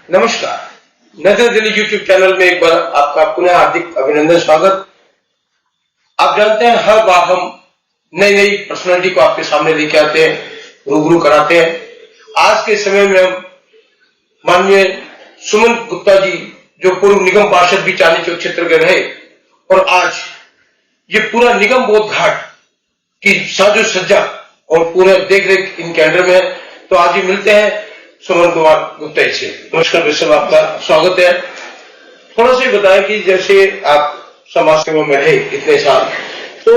नमस्कार। नजर Delhi YouTube channel में एक बार आपका पुनः हार्दिक अभिनंदन, स्वागत। आप जानते हैं हर बार हम नई नई पर्सनालिटी को आपके सामने लेके आते हैं, रूबरू कराते हैं। आज के समय में हम माननीय सुमन गुप्ता जी, जो पूर्व निगम पार्षद भी चांदनी चौक क्षेत्र के रहे, और आज ये पूरा निगम बोध घाट की साजो सज्जा और पूरा देख रेख इनके अंडर में है। तो आज ही मिलते हैं सुमन कुमार गुप्ता जी से। नमस्कार विश्व, आपका स्वागत है। थोड़ा सा बताएं कि जैसे आप समाज सेवा में रहे इतने साल, तो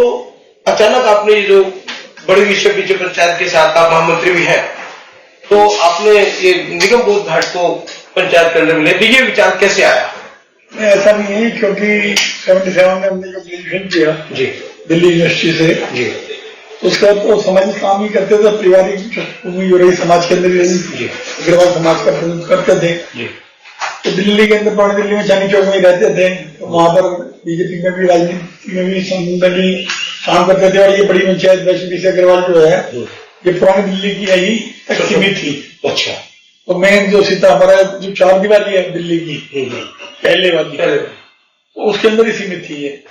अचानक आपने जो बड़ी विषय बीजे पंचायत के साथ आप महामंत्री भी हैं, तो आपने ये निगम बोध घाट को पंचायत के अंडर में ले, तो ये विचार कैसे आया? ऐसा नहीं है, क्योंकि 77 में हमने जो ग्रेजुएशन किया जी दिल्ली यूनिवर्सिटी से जी, उसका तो सामाजिक काम ही करते थे, पारिवारिक पृष्ठभूमि हो रही समाज के अंदर जी, अग्रवाल समाज का प्रतिनिधित्व करते थे जी। तो दिल्ली के अंदर, पुरानी दिल्ली में चांदनी चौक में रहते थे, तो वहां पर बीजेपी में भी, राजनीति में भी संगठन काम करते थे। और ये बड़ी पंचायत वैष्णवी से अग्रवाल जो है, ये पुरानी दिल्ली की यही तक सीमित थी। अच्छा, तो मेन जो सीता हमारा जो चार दीवारी है दिल्ली की पहले वाली, तो उसके अंदर ही सीमित थी ये।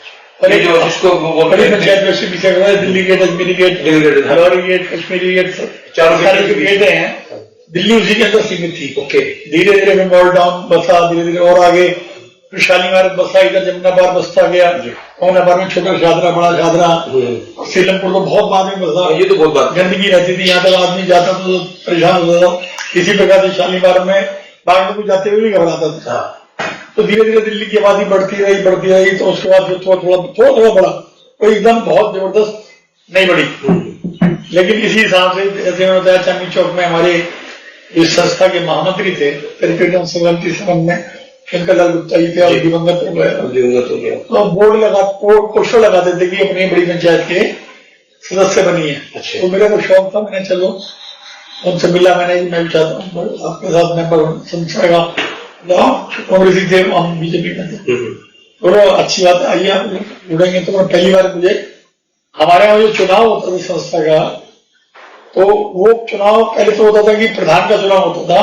और जो जिसको बड़ी पंचायत वैष्णवी से Agarwal, Delhi gate, Ajmeri gate, Haldwani gate, Kashmiri gate, चारों सारे जो गेट हैं, दिल्ली उसी के अंदर सीमित थी। ओके, धीरे धीरे में मॉल टाउन बसा, धीरे धीरे और आगे शालीमार बसा, इधर जमुनाबाद बसता गया, जमुनाबाद में छोटा शादरा, बड़ा शादरा, सीलमपुर तो बहुत बाद में बसा। ये तो बहुत बात, गंदगी रहती थी, यहाँ तक आदमी जाता तो परेशान होता था। इसी प्रकार से शालीमार में बाग में जाते हुए भी घबराता था। तो धीरे धीरे दिल्ली की आबादी बढ़ती रही, तो उसके बाद थोड़ा बढ़ा, तो एकदम बहुत जबरदस्त नहीं बढ़ी। लेकिन इसी हिसाब से जैसे मैंने बताया, चांदनी चौक में हमारे इस संस्था के महामंत्री थे करीब 77 में, शंकर गुप्ता जी थे, और दिवंगत हो गए। तो पोस्टर लगाते थे कि अपनी बड़ी पंचायत के सदस्य बनी है। तो मेरा तो शौक था, मैंने चलो उनसे मिला, मैंने मैं भी चाहता हूँ आपके साथ मेंबर संस्था का, कांग्रेसी थे, हम बीजेपी में थे। तो अच्छी बात आई, आप जुड़ेंगे। तो पहली बार मुझे हमारे यहाँ जो चुनाव होता था संस्था का, तो वो चुनाव पहले तो होता था कि प्रधान का चुनाव होता था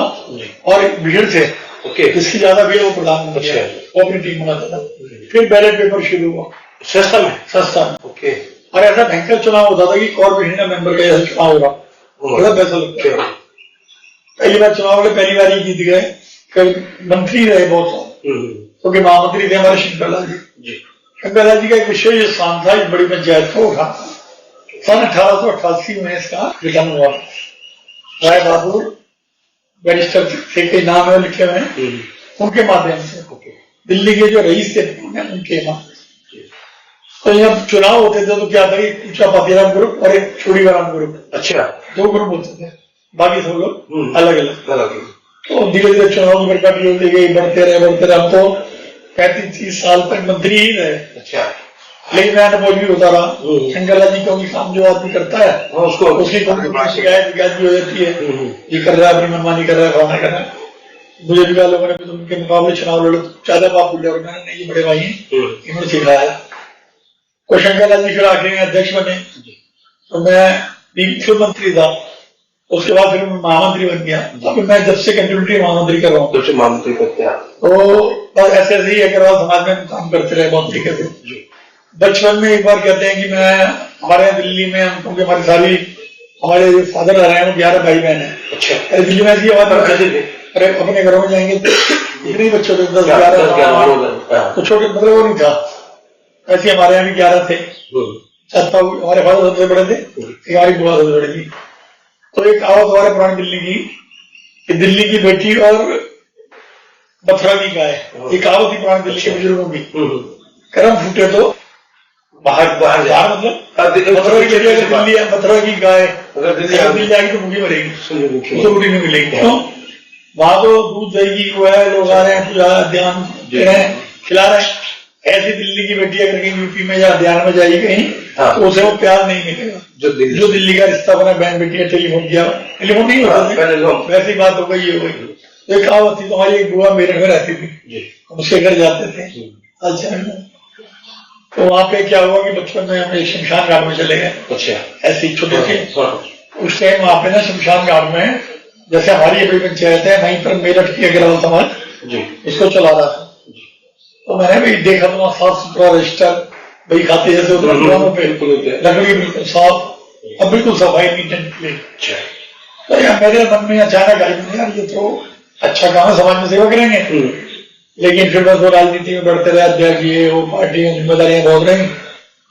और भीड़ से, जिसकी ज्यादा भीड़ वो प्रधान वो अपनी टीम बनाता था। फिर बैलेट पेपर शुरू हुआ संस्था में। ओके, और ऐसा भयंकर चुनाव होता था कि कॉर्पोरेशन का मेंबर का ऐसा चुनाव होगा, बड़ा पैसा लगता है। पहली बार चुनाव में पहली बार ही जीत गए, मंत्री रहे बहुत सारे, क्योंकि महामंत्री थे हमारे शंकर जी। शंकर जी का एक विशेष स्थान था इस बड़ी पंचायत को उठा। सन 1888 में इसका गठन हुआ। राय बहादुर बैरिस्टर थे, कई नाम है लिखे हुए, उनके माध्यम से दिल्ली के जो रईस थे उनके माध्यम। तो जब चुनाव होते थे तो क्या था, ऊंचा पातीराम ग्रुप और एक चूड़ीराम ग्रुप, अच्छा, दो ग्रुप होते थे, बाकी सब लोग अलग अलग। तो धीरे धीरे चुनाव की बरकत होती गई, बढ़ते रहे। हम तो 35-30 साल तक मंत्री ही रहे। अच्छा, लेकिन मैं अनुभव भी होता रहा। शंकर जी क्योंकि काम जो आदमी करता है उसको उसकी शिकायत भी हो जाती है, ये कर रहा है, अपनी मनमानी कर रहा है, भावना कर रहा है। मुझे भी लोगों ने भी उनके मुकाबले चुनाव लड़े, ज्यादा बाप बोले, और मैंने नहीं, बड़े भाई इन्होंने सिखाया। तो शंकर जी फिर आखिर अध्यक्ष बने, तो मैं मुख्यमंत्री था, उसके बाद फिर मैं महामंत्री बन गया। तो मैं जब से कंटिन्यूटी महामंत्री कर रहा हूँ, जब से महामंत्री करते हैं, तो ऐसे ही अग्रवाल समाज में काम करते रहे बहुत तरीके। बचपन में एक बार कहते हैं कि मैं हमारे यहाँ दिल्ली में, क्योंकि हमारी सारी हमारे फादर रह रहे हैं, 11 भाई बहन है। अच्छा, दिल्ली में ऐसी आवाज कहते थे, अरे अपने घरों में जाएंगे तो इतने बच्चों थे, 10-11, तो छोटे, मतलब वो नहीं था। ऐसे हमारे यहाँ भी 11 थे, हमारे फादर सबसे बड़े थे, हमारी बुआ सबसे बड़ी थी। तो एक आवाज हमारे पुरानी दिल्ली की, कि दिल्ली की बेटी और मथुरा की गाय, एक आवाज थी पुरानी दिल्ली के बुजुर्गों की। कर्म फूटे तो बाहर मतलब मथुरा की बेटी अगर दिल्ली है, मथुरा की गाय अगर दिल्ली आएगी तो भूखी मरेगी, उसको रोटी नहीं मिलेगी। तो वहां तो दूध दही वो है, लोग आ रहे हैं, पूजा ध्यान दे रहे हैं, खिला रहे हैं। ऐसी दिल्ली की बेटी अगर कहीं यूपी में या हरियाणा में जाएगी कहीं, तो उसे वो प्यार नहीं मिलेगा जो दिल्ली का रिश्ता बना, बहन बेटी है, टेलीफोन किया, टेलीफोन नहीं होता, वैसी बात हो गई। एक कहावत थी, तुम्हारी एक बुआ मेरठ में रहती थी, उसके घर जाते थे। अच्छा, तो वहां पे क्या हुआ कि बचपन में हम एक शमशान घाट में चले गए। अच्छा, ऐसे छोटे थे। उस टाइम वहां पे ना शमशान घाट में जैसे हमारी अभी पंचायत है, वहीं पर मेरठ की अग्रवाल समाज जी इसको चला रहा था। तो मैंने भी देखा तो वहाँ साफ सुथरा रजिस्टर, वही खाते जैसे होते हैं दुकानों पे, लकड़ी बिल्कुल साफ, अब बिल्कुल सफाई नीट एंड क्लीन। तो यार मेरे मन में अचानक आई, यार ये तो अच्छा काम है, समाज में सेवा करेंगे। लेकिन फिर बस वो राजनीति में बढ़ते रहे, अध्यक्ष ये वो पार्टी में जिम्मेदारियां बहुत रही।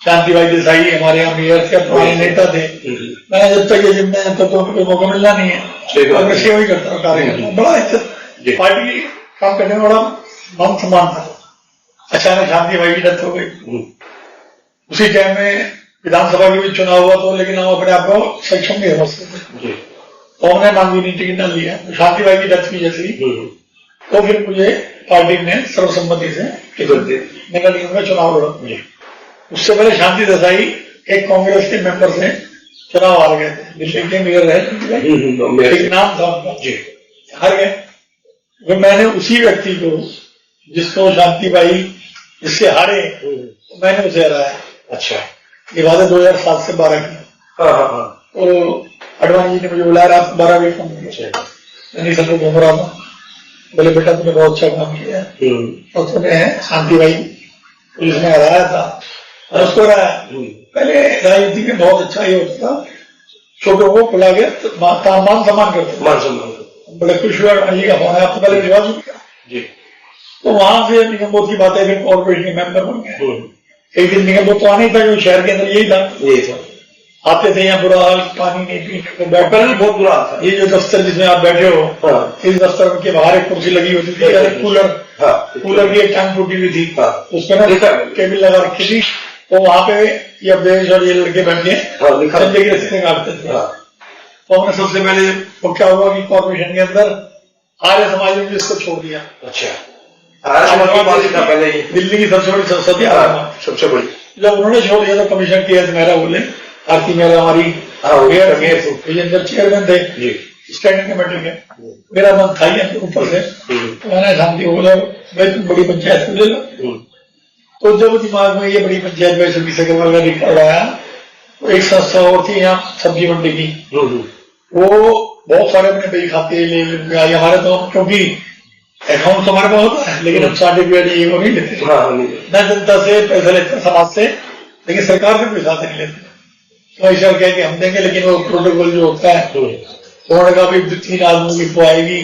शांतिबाई देसाई हमारे यहाँ मेयर थे, पुराने नेता थे। मैंने जब तक ये जिम्मे तब तो उनको मौका मिलना नहीं है, और मैं सेवा ही करता हूँ, कार्य करता हूँ। बड़ा इज्जत पार्टी की काम करने में बड़ा मान सम्मान था। अचानक शांतिबाई की डेथ हो गई। उसी टाइम में विधानसभा के भी चुनाव हुआ तो, लेकिन हम अपने आप को सक्षम नहीं समझते थे, तो हमने मांगनी टिकट न लिया। शांतिबाई की डेथ की जैसी तो फिर मुझे पार्टी ने सर्वसम्मति से निकल निकल चुनाव लड़ा। उससे पहले शांति देसाई एक कांग्रेस के मेंबर से चुनाव हार गए थे, दिल्ली के मेयर रहे, एक नाम था उनका, हार गए। तो मैंने उसी व्यक्ति को जिसको शांतिबाई जिससे हारे, मैंने उसे हराया। अच्छा, ये बात है 2007 से 12 की। तो अडवाणी जी ने मुझे बुलाया, आप 12 बजे फोन सब घूम रहा था, बोले बेटा तुमने बहुत अच्छा काम किया, और तुम्हें शांतिबाई पुलिस में हराया था, और उसको हराया। पहले राजनीति में बहुत अच्छा ये होता था, छोटों को बुला के मान सम्मान करते, बड़े खुश हुआ जी का फोन है, आपको पहले रिवाज किया। तो वहां से निगमबोध की बातें, फिर कॉर्पोरेशन के मेंबर बन गए। एक दिन निगमबोध तो आना ही था, क्योंकि शहर के अंदर यही था। आते थे यहाँ, बुरा हाल, पानी नहीं पीने को, बैठकर बहुत बुरा था। ये जो दफ्तर जिसमें आप बैठे हो, इस दफ्तर के बाहर एक कुर्सी लगी होती थी, कूलर की एक टांग टूटी हुई थी, उसमें ना टेबल लगा रखी थी। तो वहां पे ये अवधेश और ये लड़के बैठ के संजय की रस्सी काटते थे। तो हमने सबसे पहले वो क्या हुआ कि कॉर्पोरेशन के अंदर आर्य समाज ने इसको छोड़ दिया। अच्छा, पहले दिल्ली की सबसे बड़ी संसदीय सबसे बड़ी, जब उन्होंने छोड़ दिया तो कमिश्नर टी एस मेहरा बोले, आरती मेहरा हमारी चेयरमैन थे स्टैंडिंग कमेटी के, मेरा मन था ही ऊपर से। तो मैंने शांति बोला भाई तुम बड़ी पंचायत को ले लो। तो जब दिमाग में ये बड़ी पंचायत में सभी से निकल रहा, तो एक संस्था और थी यहाँ सब्जी मंडी की, वो बहुत सारे अपने बही खाते ले हमारे, तो क्योंकि अकाउंट हमारे पास होता है, लेकिन हम सर्टिफिकेट ये वो नहीं लेते, न जनता से पैसा लेते समाज से, लेकिन सरकार से पैसा नहीं लेते। तो ऐसा कह के हम देंगे, लेकिन वो प्रोटोकॉल जो होता है, उन्होंने कहा भाई 3 आदमी की वो आएगी,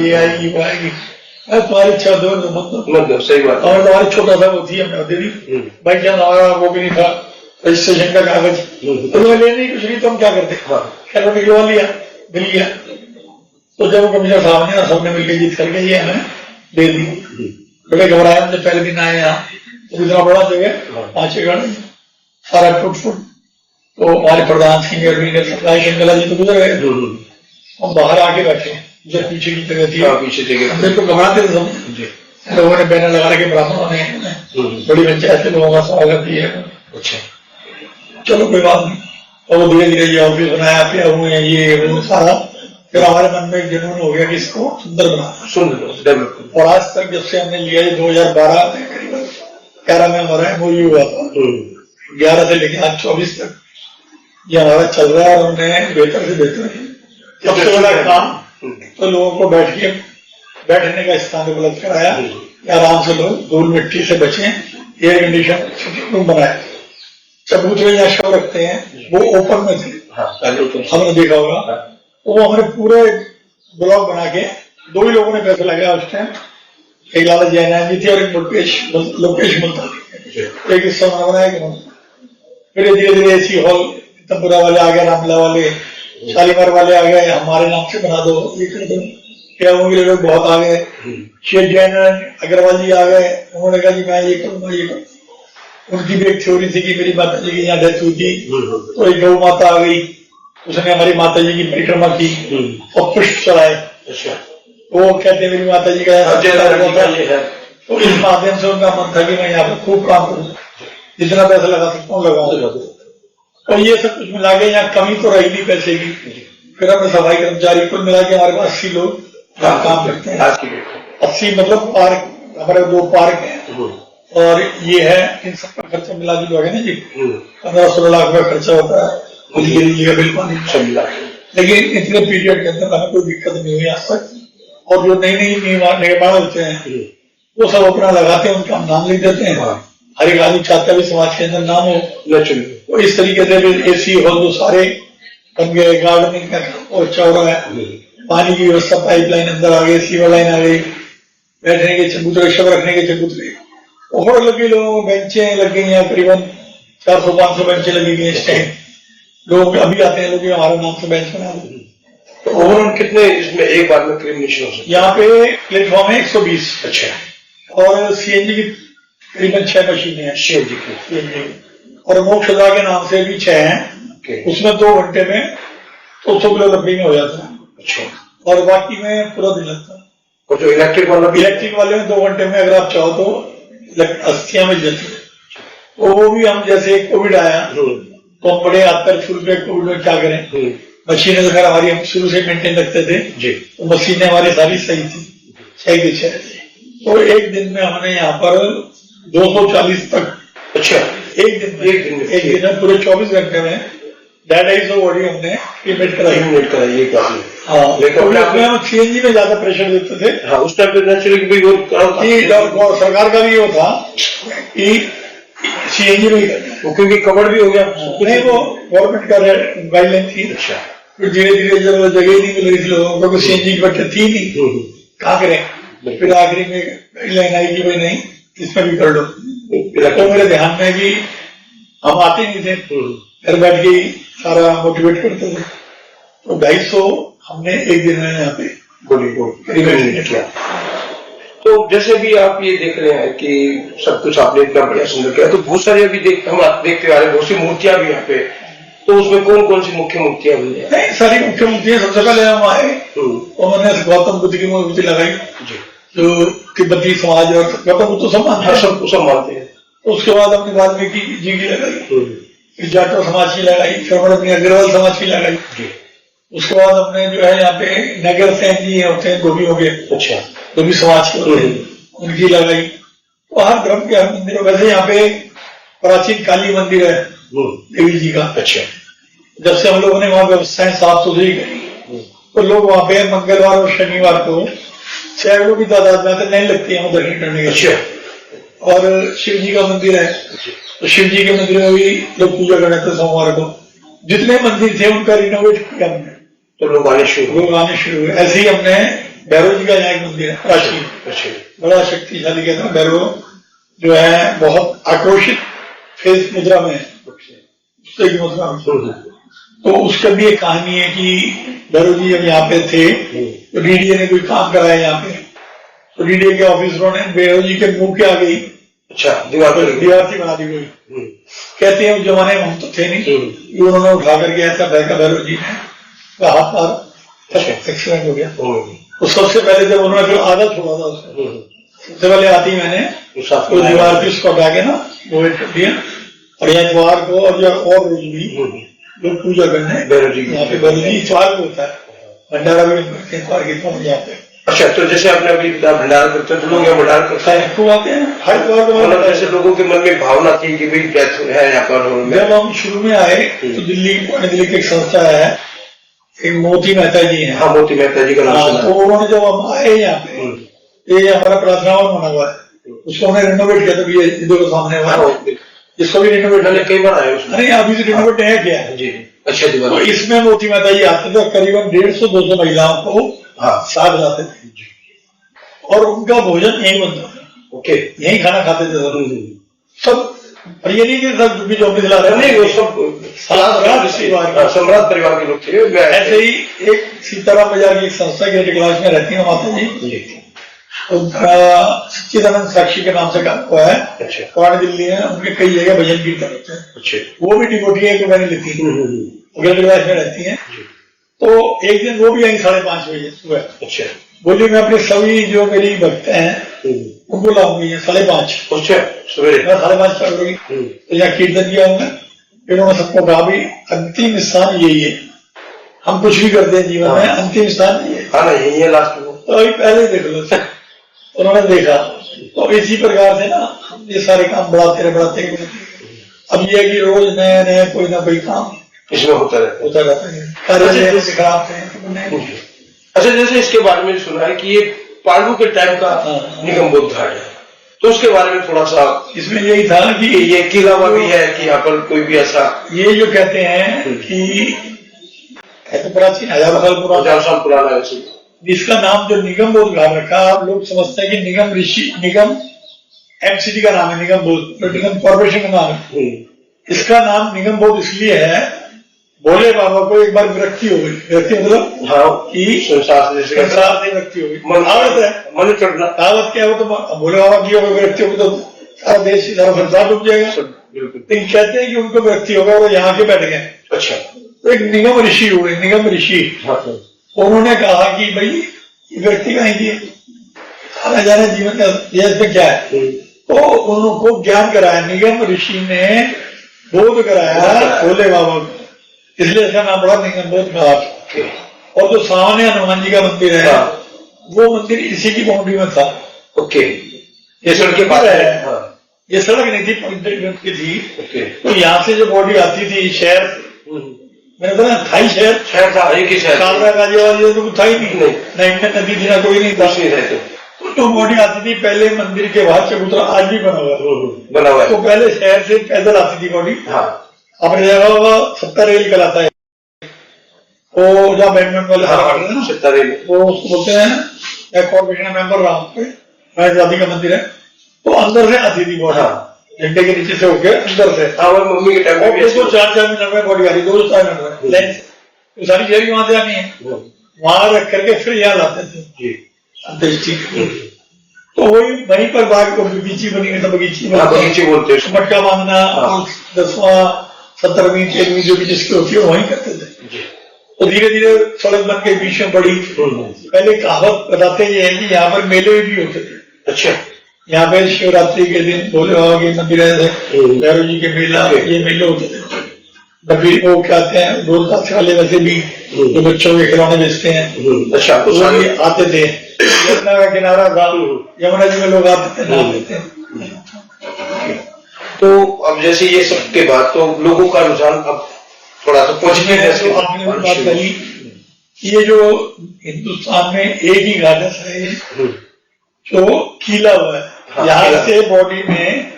ये आएगी वो आएगी, तुम्हारी इच्छा दो मतलब सही बात। और तुम्हारी छोटा सा वो थी, हमने दे दी भाई, क्या हमारा वो भी नहीं था रजिस्ट्रेशन का कागज, तो लेने कुछ नहीं, तो हम क्या करते, खैर निकलवा लिया, मिल गया। तो जब कमिश्नर साहब ने सबने मिलकर जीत करके ये हमें दे दी, बड़े घबराए, हमने पहले दिन आए यहाँ, तो इतना बड़ा जगह 5 एकड़ सारा फुट। तो हमारे प्रधान सिंह शंकला जी तो गुजर गए, हम बाहर आके बैठे, जब पीछे की जगह थी, हमने तो घबराते थे सब। लोगों ने बैनर लगा के ब्राह्मणों ने बड़ी पंचायत से लोगों का स्वागत किया। अच्छा, चलो कोई बात नहीं। और वो धीरे धीरे ये ऑफिस बनाया, पिया हुए ये वो सारा, फिर हमारे मन में एक जुनून हो गया कि इसको सुंदर बनाना। और आज तक जब से हमने लिया 2012 में करीबन 11 में हमारा एमओयू हुआ था, 11 से लेकर आज 24 तक ये हमारा चल रहा है, और हमने बेहतर से बेहतर सबसे बड़ा काम तो लोगों को बैठने का स्थान उपलब्ध कराया, आराम से लोग धूल मिट्टी से बचें, एयर कंडीशन रूम बनाए। चबूतरे या शव रखते हैं वो ओपन में थे, हमने देखा होगा, तो वो हमने पूरे ब्लॉक बना के 2 ही लोगों ने पैसे लगाया उस टाइम, एक लाला जैन जी थे और एक लोकेश मुल्ता, एक हिस्सा बनाया। फिर धीरे धीरे एसी हॉल तंबुरा वाले आ गए, रामला वाले, शालीमार वाले आ गए, हमारे नाम से बना दो, ये कर दो, क्या होंगे लोग बहुत आ गए। शेख जैन अग्रवाल जी आ गए, उन्होंने कहा जी मैं ये करूंगा ये करूँ। उनकी भी एक थ्योरी थी कि मेरी माता जी की यहाँ डेथ हुई थी, तो एक गौ माता आ गई, उसने हमारी माता जी की परिक्रमा की और पुष्प चढ़ाए। वो कहते मेरी माता जी का, तो इस माध्यम से उनका मन था कि मैं यहाँ पर खूब काम करूँ, जितना पैसा लगा सकता हूँ लगाऊं। और ये सब कुछ मिला के यहाँ कमी तो रही नहीं पैसे की। फिर हमने सफाई कर्मचारी कुल मिला के हमारे पास 80 लोग काम करते हैं। 80 मतलब पार्क, हमारे 2 पार्क हैं, और ये है इन सबका खर्चा मिला जुला के ना जी 15-16 लाख रुपया खर्चा होता है, बिजली का बिल पानी सब मिला। लेकिन इतने पीरियड के अंदर हमें कोई दिक्कत नहीं हुई आज तक। और जो नई नई निर्माण होते हैं वो सब अपना लगाते हैं, उनका हम नाम लिख देते हैं। हर एक आदमी चाहता है भी समाज के अंदर नाम हो। तो इस तरीके से एसी हॉल वो सारे बन गए, गार्डनिंग का और अच्छा हो रहा है, पानी की व्यवस्था, पाइपलाइन अंदर आ गई, सीवर लाइन आ गई, बैठने के चबूतरे, शव रखने के चबूतरे और लगे, लोग बेंचें लग गई हैं, करीबन 400-500 बेंचें लगी गई इस टाइम। लोग अभी आते हैं, लोग हमारे नाम से बेंच बना दो। तो ओवरऑल कितने इसमें एक बार में क्रिमिनेशन हो सकते हैं? यहाँ पे प्लेटफॉर्म है 120। अच्छा। और सीएनजी की करीबन 6 मशीनें हैं। सीएनजी की और मोक्षदा के नाम से भी 6 हैं। उसमें 2 घंटे में 200 किलो लकड़ी में हो जाता है। अच्छा। और बाकी में पूरा दिन लगता है। और जो इलेक्ट्रिक वाले में 2 घंटे में अगर आप चाहो तो अस्थियां मिल जाती है। तो वो भी हम जैसे कोविड आया तो हम बड़े हाथ पर फुल पे कोविड में क्या करें, मशीनें अगर हमारी हम शुरू से मेंटेन रखते थे जी, तो मशीनें हमारी सारी सही थी, 6 की 6 थी। तो एक दिन में हमने यहाँ पर 240 तक। अच्छा। एक दिन में पूरे 24 घंटे में 250 बॉडी हमने पेमेंट कराई। हाँ, लेकिन हम सीएनजी में ज्यादा प्रेशर देते थे। हाँ, उस टाइम पे सरकार का भी वो था कि सीएनजी में ही करना है, क्योंकि कवर भी हो गया। नहीं, वो गवर्नमेंट का गाइडलाइन थी। अच्छा। फिर धीरे धीरे जब जगह नहीं मिल रही थी लोगों को, सीएनजी की बट्टे थी नहीं, कहाँ करें। फिर आखिरी में गाइडलाइन आई कि भाई नहीं, इसमें भी कर लो। तो मेरे ध्यान में कि हम आते नहीं थे, घर बैठ के सारा मोटिवेट करते थे। तो 250 हमने एक दिन में यहाँ पे गोली किया। तो जैसे भी आप ये देख रहे हैं कि सब कुछ आपने इतना बढ़िया सुंदर किया, तो बहुत सारी अभी हम देखते आ रहे हैं, बहुत सी मूर्तियां भी यहाँ पे। तो उसमें कौन कौन सी मुख्य मूर्तियां हुई है? नहीं, सारी मुख्य मूर्तियां। सबसे पहले हम आए तो मैंने गौतम बुद्ध की मूर्ति लगाई, जो तिब्बती समाज और गौतम बुद्ध तो सब मानते हैं। तो उसके बाद हमने वाल्मीकि जी की लगाई, जाटो समाज की लगाई, फिर हमने अपनी अग्रवाल समाज की लगाई। उसके बाद हमने जो है यहाँ पे नगर सेन जी होते हैं, गोभी हो गए। अच्छा। गोभी समाज के होते हैं, उनकी लगाई। तो हर धर्म के हर मंदिरों, वैसे यहाँ पे प्राचीन काली मंदिर है देवी जी का। अच्छा। जब से हम लोगों ने वहाँ व्यवस्थाएं साफ सुथरी करी तो लोग वहाँ पे मंगलवार और शनिवार को सैकड़ों की तादाद में नहीं लगती है दर्शन करने के। अच्छा। और शिव जी का मंदिर है, तो शिव जी के मंदिर में भी लोग पूजा करते थे सोमवार को। जितने मंदिर थे उनका रिनोवेट किया हमने, तो लोग आने शुरू हुए। ऐसे ही हमने भैरव जी का यहाँ एक मंदिर है प्राचीन, बड़ा शक्तिशाली कहते हैं। भैरव जो है बहुत आक्रोशित फेस मुद्रा में है, मुद्रा में। तो उसका भी एक कहानी है कि भैरव जी जब यहाँ पे थे तो डीडीए ने कोई काम कराया यहाँ पे, तो डीडीए के ऑफिसरों ने भैरव जी के मुंह के आ गई। अच्छा। दीवार सी बना दी गई। कहते हैं उस जमाने में हम तो थे नहीं, उन्होंने उठा करके ऐसा फेंका भैरव जी ने, हाथ पार एक्सीडेंट हो गया। तो सबसे पहले जब उन्होंने फिर आधा छोड़ा था उसको, सबसे पहले आती मैंने तो दीवार पे उसको हटा के ना वो कर दिया। और यहाँ द्वार को और रोज भी लोग पूजा करने भैरव जी, यहाँ पे भैरव जी इतवार को होता है, भंडारा भी इतवार के यहाँ पे। अच्छा। तो जैसे आपने अभी भंडारा करते हैं तो लोग यहाँ भंडारा करते हैं, खूब आते हैं हर बार। मतलब जैसे लोगों के मन में भावना थी कि भाई डेथ है यहाँ पर। जब हम शुरू में आए तो दिल्ली की एक संस्था है, एक मोती मेहता जी है। हाँ, मोती मेहता जी का नाम सुना। तो उन्होंने जब हम आए यहाँ पे, ये हमारा प्रार्थना भवन बना हुआ है, उसको हमने रिनोवेट किया। तभी ये सामने इसको भी रिनोवेट मैंने कई बार आया उसमें। नहीं, अभी से रिनोवेट नहीं किया है जी। अच्छा। तो इसमें मोती मेहता जी आते थे, करीबन 150-200 महिलाओं को साथ लाते थे और उनका भोजन यही बनता था। ओके। यही खाना खाते थे सब। और ये नहीं कि सब जो भी दिला रहे, नहीं, वो सब सम्राट परिवार के लोग थे। ऐसे ही एक सीताराम बाजार की एक संस्था की क्लास में रहती है माता जी, उनका सच्चिदानंद साक्षी के नाम से काम हुआ है। अच्छा। पुरानी दिल्ली में उनके कई जगह भजन कीर्तन होते हैं। अच्छा। वो भी डिवोटी है, मैंने लिखी क्लास में रहती है। तो एक दिन वो भी आई 5:30 बजे सुबह। अच्छा। बोली मैं अपने सभी जो मेरी भक्त हैं उनको लाऊंगी 5:30। अच्छा। सवेरे 5:30 चल रही। तो यहाँ कीर्तन किया हमने। इन्होंने सबको कहा भी अंतिम स्थान यही है, हम कुछ भी करते हैं जीवन में, अंतिम स्थान यही है लास्ट में। तो अभी पहले देख लो। उन्होंने देखा। तो इसी प्रकार से ना हम ये सारे काम बढ़ाते रहे। अब ये कि रोज नया नया कोई ना कोई काम इसमें होता रहता है। कार्यालय दिखाते हैं। अच्छा, जैसे इसके बारे में सुना है कि ये पांडु के टाइम का निगम बोध घाट है, तो उसके बारे में थोड़ा सा। इसमें यही था कि ये किला भी है कि यहाँ पर कोई भी ऐसा, ये जो कहते हैं कि है तो प्राचीन 1000 साल पुराना है, जिसका नाम जो निगम बोध घाट रखा, आप लोग समझते हैं कि निगम ऋषि, निगम एमसीडी का नाम है निगम बोध, निगम कॉर्पोरेशन का नाम है। इसका नाम निगम बोध इसलिए है, भोले बाबा को एक बार विरक्ति हो गई। विरक्ति मतलब कि संसार से विरक्ति हो गई, कहावत है मन चढ़ना। कहावत क्या हो, तो भोले बाबा की विरक्ति होगी तो सारा देश सारा संसार डूब जाएगा। लेकिन कहते हैं कि उनको विरक्ति होगा, वो यहाँ के बैठ गए। अच्छा, तो एक निगम ऋषि हुए, निगम ऋषि, उन्होंने कहा कि भाई विरक्ति कहीं की आना जाना जीवन का देश में क्या है, तो उनको ज्ञान कराया, निगम ऋषि ने बोध कराया भोले बाबा को, इसलिए इसका नाम पड़ा निगम बोध घाट। और जो सामने हनुमान जी का मंदिर है, वो मंदिर इसी की बाउंड्री में था। ओके, ये सड़क के पास है। ये सड़क नहीं थी, पंचायत की थी। तो यहाँ से जो बॉडी आती थी शहर, मैंने बताया था ही शहर था, एक ही शहर, गाजियाबाद तो था ही नहीं, नदी थी ना, कोई नहीं था। तो जो बॉडी आती थी पहले मंदिर के बाद चबूतरा आज भी बना हुआ है, तो पहले शहर से पैदल आती थी बॉडी। अपने जगह 70 रेल कहलाता है, वो जहाँ बैडमिंटन वाले 70 रेल, वो उसको बोलते हैं। कॉर्पोरेशन मेंबर रहा मैं, जाति का मंदिर है, तो अंदर से आती थी बॉडी, झंडे के नीचे से होके अंदर से। मम्मी के टाइम में 4-4 मिनट में बॉडी आ रही, 2-4 मिनट में लाइन से सारी जगह वहां से आनी है, वहां रख करके फिर यहाँ लाते थे। तो वहीं पर बाग को बगीची बनी है, बगीची बोलते हैं, मटका बांधना, 10वां 17वीं 13वीं जो भी जिसकी होती है वहीं करते थे। तो धीरे धीरे सड़क बन के बीच में बड़ी। पहले कहावत बताते ये है कि यहाँ पर मेले भी होते थे। अच्छा, यहाँ पे शिवरात्रि के दिन भोले बाबा के मंदिर है, भैरव जी के मेला, ये मेले होते थे। कभी वो कहते हैं ढोल ताशे वाले वैसे भी जो बच्चों के खिलौने बेचते हैं। अच्छा, तो ये आते थे, यमुना का किनारा था, यमुना जी में लोग आते थे, नहा लेते हैं। तो अब जैसे ये सब के बाद तो लोगों का रुझान अब थोड़ा सा पहुंचने है। तो आपने भी बात करी, ये जो हिंदुस्तान में एक ही घाट है जो कीला हुआ है, यहाँ से बॉडी में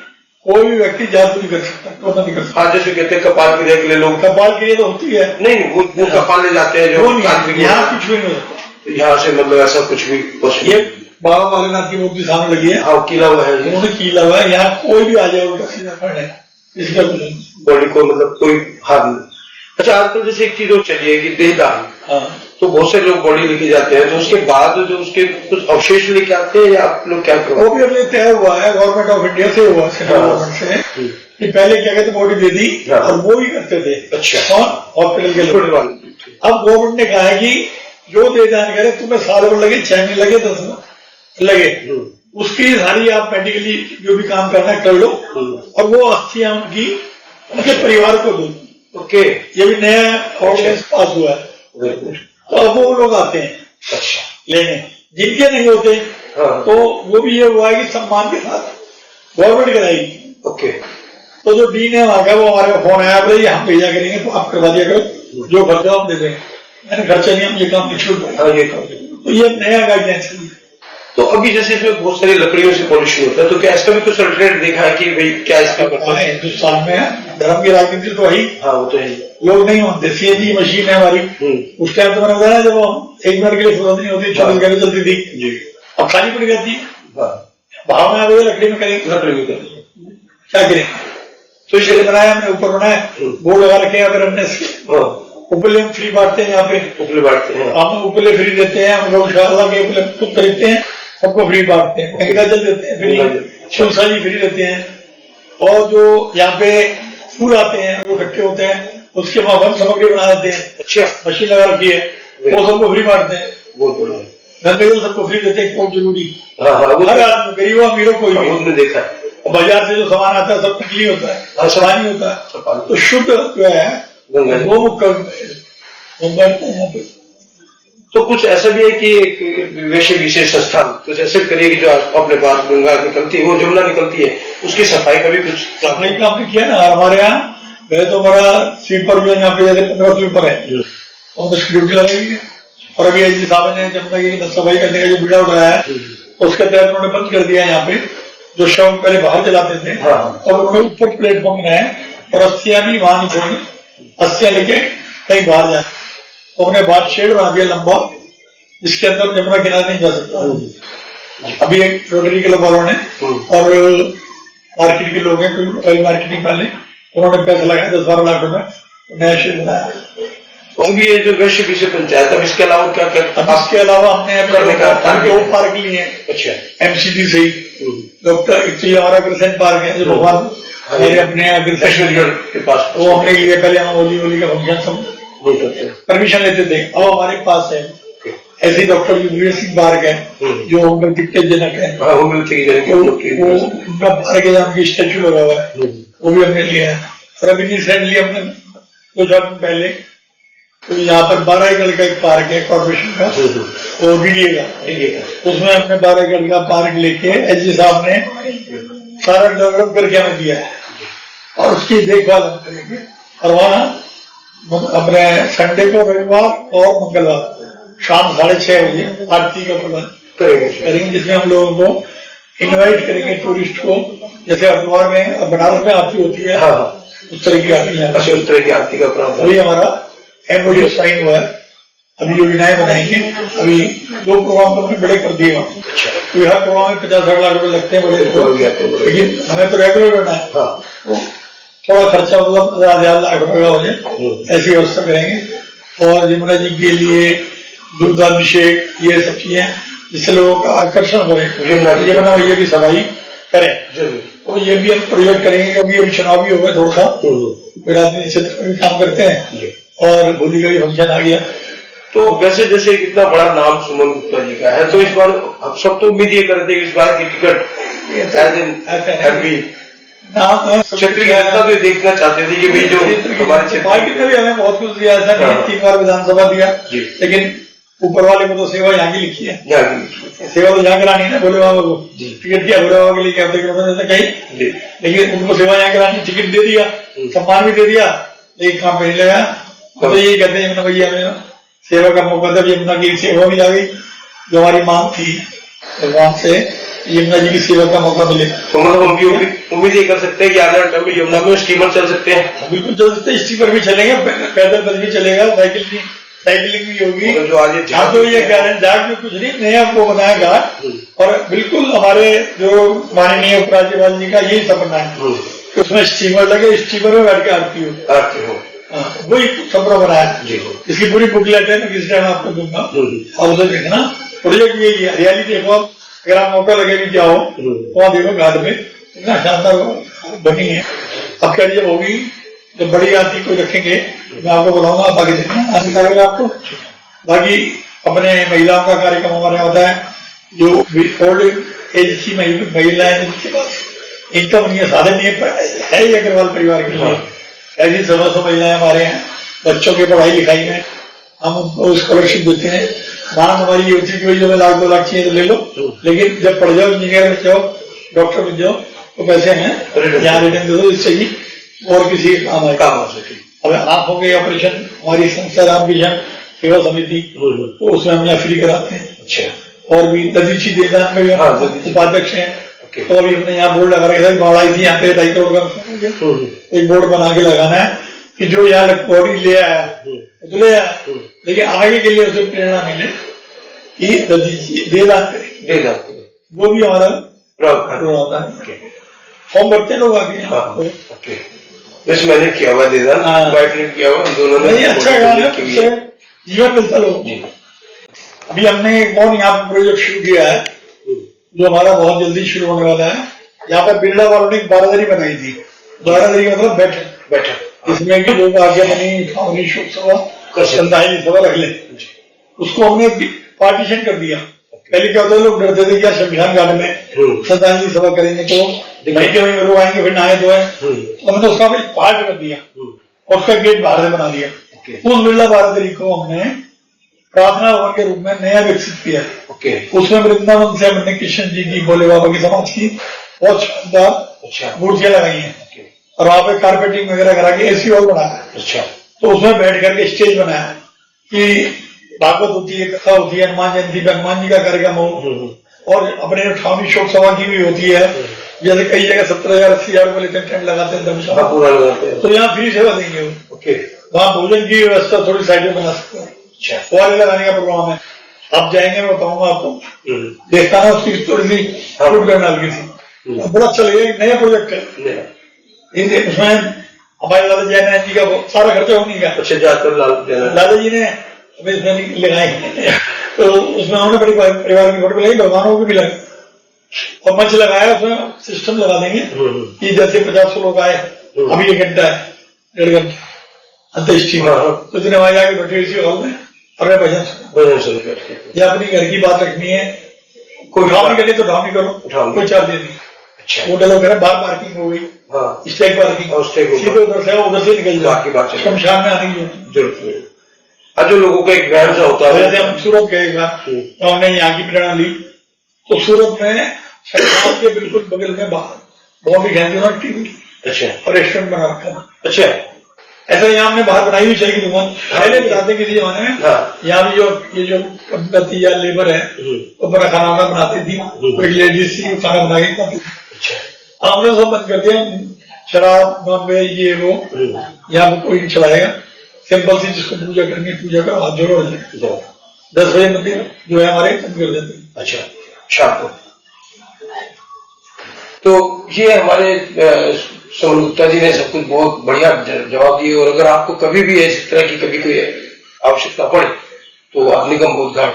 कोई भी व्यक्ति जादू नहीं कर सकता, तो नहीं कर सकता। हाँ, जैसे कहते हैं कपाल क्रिया के लिए लोग, कपाल क्रिया तो होती है, नहीं वो कपाल ले जाते हैं, जो यहाँ कुछ भी नहीं होता। यहाँ से मतलब ऐसा कुछ भी ये बाबा बालनाथ की मूर्ति सामने लगी है। हाँ, कीला हुआ है, उन्होंने कीला हुआ है, यहाँ कोई भी आ जाए उनका सीधा पड़े, इसका कुछ बॉडी को मतलब कोई हाथ नहीं। अच्छा, आजकल जैसे एक चीज और चली है कि देहदान, तो बहुत से लोग बॉडी लेके जाते हैं, तो उसके बाद जो उसके कुछ अवशेष लेके आते हैं, या आप लोग क्या करो? वो भी अभी तय हुआ है गवर्नमेंट ऑफ इंडिया से, हुआ सेंट्रल गवर्नमेंट से, कि पहले क्या कहते बॉडी दे दी और वो ही करते थे। अच्छा, हॉस्पिटल के लोग। अब गवर्नमेंट ने कहा है कि जो देहदान करे, तुम्हें साल भर लगे, 6 महीने लगे, 10 लगे, उसकी सारी आप मेडिकली जो भी काम करना कर लो, और वो अस्थियां उनकी उनके परिवार को दो। ओके, ये भी नया ऑर्डिनेंस पास हुआ है, तो अब वो लोग आते हैं अच्छा लेने, जिनके नहीं होते तो वो भी ये हुआ है कि सम्मान के साथ गवर्नमेंट कराएगी। ओके, तो जो डीन है वहां का, वो हमारे फोन आया, बोले हम भेजा करेंगे, तो आप करवा दिया करो, जो खर्चा हम दे देंगे। मैंने खर्चा नहीं, हम ये काम नहीं छूट पाए। तो ये नया गाइडलाइंस है। तो अभी जैसे इसमें बहुत सारी लकड़ियों से पॉलिशिंग होता है, तो क्या इसका भी कुछ अल्टरनेट देखा है कि भाई क्या इसका करता है? हिंदुस्तान में धर्म की राजनीति तो है ही। हाँ, वो तो है, लोग नहीं मानते। सीएनजी मशीन है हमारी, उस टाइम तो मैंने बताया जब हम 1 मिनट के लिए फुर्सत नहीं होती, 24 घंटे चलती थी, अब खाली पड़ जाती। भाव में आ गई, लकड़ी में करेंगे, लकड़ी में करेंगे, क्या करेंगे? तो इसलिए बनाया हमने, ऊपर बनाया, बोर्ड लगा रखे हैं, अगर उपले हम फ्री बांटते हैं, यहाँ पे उपले बांटते हैं, हम उपले फ्री देते हैं, हम लोग शाला के उपले खुद खरीदते हैं, सबको फ्री बांटते हैं, एग्रीकल्चर देते हैं फ्री, शिवसाजी फ्री देते हैं, और जो यहाँ पे फूल आते हैं वो इकट्ठे होते हैं, उसके बाद हम सामग्री बना देते हैं। अच्छा, मशीन लगा रखी है, वो सबको फ्री बांटते हैं, गंदगी सबको फ्री देते हैं, बहुत जरूरी। हर आदमी, गरीबों अमीरों को देखा है। बाजार से जो सामान आता है सब नकली होता है, सामानी होता है, तो शुद्ध जो है वो मुख्य यहाँ पे। तो कुछ ऐसा भी है कि एक वैसे विशेष संस्थान कुछ ऐसे करिए कि जो अपने पास गंगा निकलती है, वो जमुना निकलती है, उसकी सफाई का भी कुछ सफाई का आपने किया ना। हमारे यहाँ वह तो हमारा स्वीपर भी यहाँ पे जैसे 15 स्वीपर है, तो ड्यूटी लगाई है। और अभी एजी साहब ने जब तक सफाई करने का जो बीड़ा उठाया है, उसके तहत उन्होंने बंद कर दिया यहाँ पे, जो शव पहले बाहर जलाते थे, और उन्होंने ऊपर प्लेटफॉर्म बनाया और अस्थियां भी वहां नहीं छोड़ी, अस्थियां लेके कहीं बाहर जाए। तो उन्होंने बाहर शेड बना दिया लंबा, जिसके अंदर जमुना किनारे नहीं जा सकता। अभी एक रोटरी क्लब वालों ने और मार्केट के लोग हैं, कोई ऑयल मार्केटिंग वाले, उन्होंने पैसा लगाया 10-12 लाख रुपए, नया शेड बनाया। और ये जो वैश्य विषय पंचायत, अब इसके अलावा क्या क्या? इसके अलावा हमने करने का दो पार्क लिए हैं। अच्छा, एमसीडी से ही डॉक्टर एक्चुअली हमारा अग्रसेन पार्क है जो भगवान मेरे अपने अग्रसेन के पास, वो हमने लिए। पहले हम होली का फंक्शन सब परमिशन लेते थे, अब हमारे पास है ऐसे डॉक्टर युगवीर सिंह पार्क है जो दिग्गजनक है, उनका पार्क है, उनकी स्टैचू लगा हुआ है, वो भी हमने लिया है। और अभी रिसेंटली हमने 2 साल पहले तो यहाँ पर 12 एकड़ का एक पार्क है कॉर्पोरेशन का, वो भी लिएगा, उसमें हमने 12 एकड़ का पार्क लेके एजी साहब ने सारा डेवलप करके हमें दिया है, और उसकी देखभाल हम करेंगे। और वहाँ अपने संडे को, रविवार और मंगलवार शाम 6:30 बजे आरती का प्रबंध करेंगे, जिसमें हम लोगों को इनवाइट करेंगे टूरिस्ट को, जैसे हरिद्वार में बनारस में आरती होती है, उस तरह की आरती है। उस तरह की आरती का प्रबंध अभी हमारा एमओयू साइन हुआ है, अभी योजनाएं बनाएंगे। अभी 2 प्रोग्राम तो हमने बड़े कर दिए, तो हर प्रोग्राम में 50-60 लाख रुपए लगते हैं बड़े, लेकिन हमें तो रेगुलर रहना है, तो थोड़ा खर्चा मतलब 1000 लाख रुपए का हो जाए, ऐसी व्यवस्था करेंगे। और यमुना जी के लिए दुग्धाभिषेक, ये सब चीजें जिससे लोगों का आकर्षण बढ़े, यमुना मैया की सफाई करें, तो ये भी हम प्रयोग करेंगे, क्योंकि अभी चुनाव भी होगा थोड़ा सा, राजनीतिक क्षेत्र में काम करते हैं, और होली का भी फंक्शन आ गया। तो वैसे जैसे इतना बड़ा नाम सुमन गुप्ता जी का है, तो इस बार हम सब तो उम्मीद ये करते इस बार की टिकट क्षेत्रीय जनता तो देखना चाहते थे कि भाई जो हमारे क्षेत्र में भी हमें बहुत कुछ दिया, ऐसा नहीं 3 बार विधानसभा दिया, लेकिन ऊपर वाले को तो सेवा यहाँ की लिखी है, सेवा तो यहाँ करानी है ना भोले बाबा को। टिकट दिया भोले बाबा के लिए, क्या कहीं, लेकिन उनको सेवा यहाँ करानी, टिकट दे दिया, सम्मान भी दे दिया, लेकिन काम पे नहीं लगा। तो यही कहते हैं यमुना भैया हमें सेवा का मौका था, यमुना की सेवा भी आ गई, जो हमारी मांग थी भगवान से, यमुना जी की सेवा का मौका मिले। तो मतलब हम भी उम्मीद ये कर सकते हैं कि आने वाले टाइम में यमुना में स्टीमर चल सकते हैं? बिल्कुल चल सकते हैं, स्टीमर भी चलेगा, पैदल बस भी चलेगा, साइकिलिंग भी होगी। जो आज तो ये गार्डन घाट में कुछ नहीं, नया आपको बनाया घाट, और बिल्कुल हमारे जो माननीय उपराज्यपाल जी का यही सपना है, उसमें स्टीमर लगे, स्टीमर में बैठ के आरती हो, वही सपना बनाया। इसकी पूरी बुकलेट है, किस टाइम आपको दूंगा, और उधर देखना प्रोजेक्ट यही है। हरियाली देखो आप, अगर आप मौका लगे भी जाओ, वहाँ देखो घाट पे इतना शानदार बनी है। अब क्या जब होगी, जब बड़ी आरती को रखेंगे, मैं आपको बुलाऊंगा, आप आगे देखना, आनंद आएगा आपको। बाकी अपने महिलाओं का कार्यक्रम हमारे होता है, जो ओल्ड एज की महिलाएं जिनके पास इनकम नहीं है, साधन नहीं है ही अग्रवाल परिवार के लिए, ऐसी 100 महिलाएं हमारे हैं। बच्चों की पढ़ाई लिखाई में हम उनको स्कॉलरशिप देते हैं। मांग हमारी ये होती है कि जो 1 लाख 2 लाख चाहिए तो ले लो, लेकिन जब पढ़ जाओ, इंजीनियर बन जाओ, डॉक्टर बन जाओ, तो पैसे हैं यहाँ रिटर्न दे दो, इससे ही और किसी काम हो सके। अब आंखों के ऑपरेशन हमारी संस्था रामकिशन सेवा समिति, तो उसमें हम यहाँ फ्री कराते हैं। अच्छा, और भी ददीची देना में उपाध्यक्ष हैं, तो अभी हमने यहाँ बोर्ड लगा रखा है, बाढ़ आई थी यहाँ पे 2.5 करोड़ का, एक बोर्ड बना के लगाना है कि जो यहाँ बॉडी ले आया तो ले आया, लेकिन आगे के लिए उसे प्रेरणा मिले कि दे दान करें, वो भी हमारा होता है। फॉर्म भरते लोग आगे, वैसे मैंने किया हुआ दे दान, किया हुआ दोनों ने, अच्छा जीवन मिलता लोग। अभी हमने एक और यहाँ पे प्रोजेक्ट शुरू किया है, जो हमारा बहुत जल्दी शुरू होने वाला है। यहाँ पर बिरला वालों ने 12 बनाई थी, 12 मतलब बैठक, इसमें कि लोग आगे बनी शोक सभा, श्रद्धांजलि सभा रख ले, उसको हमने पार्टीशन कर दिया। पहले क्या होता है, लोग डरते थे कि शमशान घाट में श्रद्धांजलि सभा करेंगे तो लोग आएंगे, फिर नहाए धोए, तो हमने उसका पार्ट कर दिया और उसका गेट बाहर से बना दिया। उस बिरला 12 तारीख को हमने प्रार्थना भवन के रूप में नया विकसित किया। उसमें वृंदावन से हमने कृष्ण जी की, भोले बाबा की, समाज की बहुत शानदार मूर्तियां लगाई हैं, और वहां पे कारपेटिंग वगैरह करा के एसी हॉल बनाया। अच्छा। तो उसमें बैठ करके स्टेज बनाया कि भागवत होती है, कथा होती है, हनुमान जयंती पे हनुमान जी का कार्यक्रम हो, और अपने ठामी शोक सभा की भी होती है। जैसे कई जगह 70,000 80,000 रुपए लेते हैं, टेंट लगाते हैं, धर्मशाला पूरा लगाते हैं। तो यहाँ फ्री सेवा देंगे वो। ओके। वहाँ भोजन की व्यवस्था थोड़ी साइड में बना सकते हैं। अच्छा। फुहारे लगाने का प्रोग्राम है, आप जाएंगे मैं बताऊंगा आपको। देखता ना उसकी थोड़ी सी फूड डाल की थी, बड़ा अच्छा लगेगा, नया प्रोजेक्ट है। उसमें हमारे लाला जयनारायण जी का सारा खर्चा होने का। अच्छा, जाकर लाला जी ने इसमें लगाए तो उसमें उन्होंने बड़ी परिवार की फोटो लगाई, भगवानों को भी लगाई और मंच लगाया। उसमें सिस्टम लगा देंगे कि जैसे 50 लोग आए, अभी 1 घंटा है, 1.5 घंटा अंत्येष्टि में, तो जिन्हें वहां जाके बैठे इसी हॉल में और भजन सुन या अपनी घर की बात रखनी है, कोई ढामी करनी तो ढामी करो, कोई चार्ज नहीं। अच्छा। वो लोग बाहर पार्किंग हो गई, स्टेज पार्किंग, सीधे उधर से उधर से निकल जाए, शमशान में आने की जरूरत नहीं। जो लोगों का एक वहन सा होता है। जैसे हम सूरत गए एक बार, तो हमने यहाँ की प्रेरणा ली, तो सूरत में शमशान के बिल्कुल बगल में बाहर बहुत ही गहरी टीवी, अच्छा, और रेस्टोरेंट बना रखा है। अच्छा, ऐसा यहाँ हमने बाहर बनाई हुई चाहिए दुकान, पहले बताते किसी जमाने में। यहाँ भी जो ये जो कंपनी या लेबर है वो बड़ा खाना वाना बनाती थी, कोई लेडीज थी खाना बना के खाती थी। हमने सब बंद कर दिया, शराब नॉन वेज ये वो यहाँ पे कोई नहीं चलाएगा। सिंपल सी जिसको पूजा करनी है पूजा का हाथ जोड़ो, 10 बजे मंदिर जो है हमारे बंद कर देते हैं। अच्छा, शाम को। तो ये हमारे सोनू गुप्ता जी ने सब कुछ बहुत बढ़िया जवाब दिए। और अगर आपको कभी भी इस तरह की कभी कोई आवश्यकता पड़े तो आप निगम बोध घाट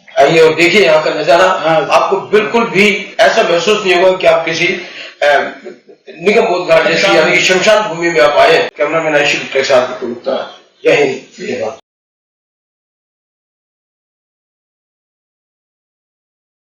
आइए और देखिए यहाँ का नजारा। आपको बिल्कुल भी ऐसा महसूस नहीं होगा कि आप किसी निगम बोध घाट जैसी यानी शमशान भूमि में आप आए। कैमरामैन आशिक के साथ जय हिंद।